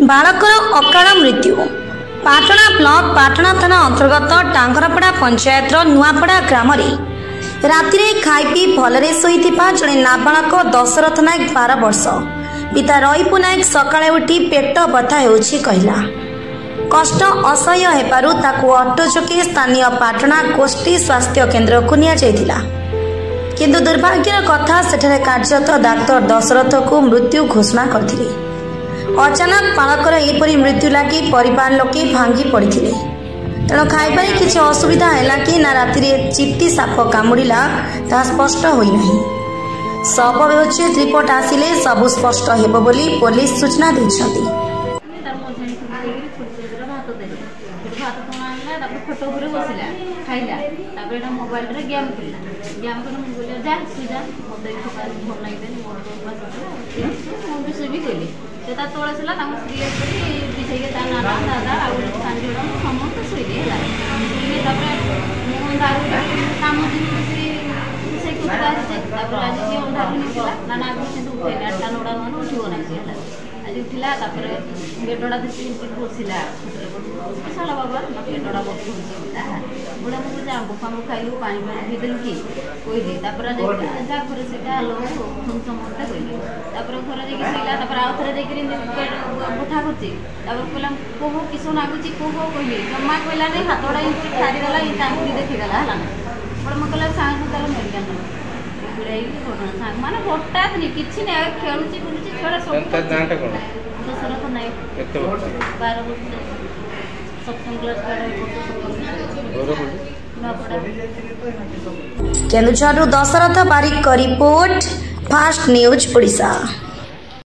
बालकर अकाल मृत्यु पाटणा ब्लॉक पाटणा थाना अंतर्गत टांगरपड़ा पंचायत नुआपड़ा ग्राम राति खाई भलरे शोइथिबा जड़े नाबालक दशरथ नायक 12 वर्ष पिता रईपु नायक सकाळे उठी पेट बथा होउछि कहिला। कष्ट असह्य हेबारु ताकू ऑटो चकी स्थानीय पाटणा गोष्ठी स्वास्थ्य केन्द्र को निया जायथिला, किंतु दुर्भाग्यर कथा सेठरे कार्यरत डाक्टर दशरथ को मृत्यु घोषणा करथिले। अचानक बालकर एपरी मृत्यु लगी परिवार लोके भांगी पड़ते तेणु खाइबार किसी असुविधा है कि ना राति चिट्टी साप कामुड़ा ता स्पष्ट होना। शव व्यवच्छेद रिपोर्ट आसिले सबू स्पष्ट हेब बोली पुलिस सूचना देछंती। सेटा तोड़ेला सीरियस बिछे नाना दादा समस्त शुले कम से अंधार नाना उठे 8टा 9टा मान उठना आज उठला पेटटा बसला साला बाबा पेटटा बसुला बुढ़ा मुझे आंब फांब खाइलु पानी पानी देलु कि कहली घर से समस्ते कहली घर जाकि शैला आउ थे बथा करती कहला कह किस नागुच कह कहली जमा कहला नहीं हाथटा इं छाड़ीदेला इन टांगी देखीदेला है बड़ा मैं कहला सांग तार मेडिकल गुड़ाई घटना सांग मैंने हठात नहीं कि नहीं खेलुची बुलूची छुआ सब दशरथ नायक 12 वर्ष सप्तम क्लास केन्दुझर दशरथ बारिक रिपोर्ट फास्ट न्यूज ओडिशा।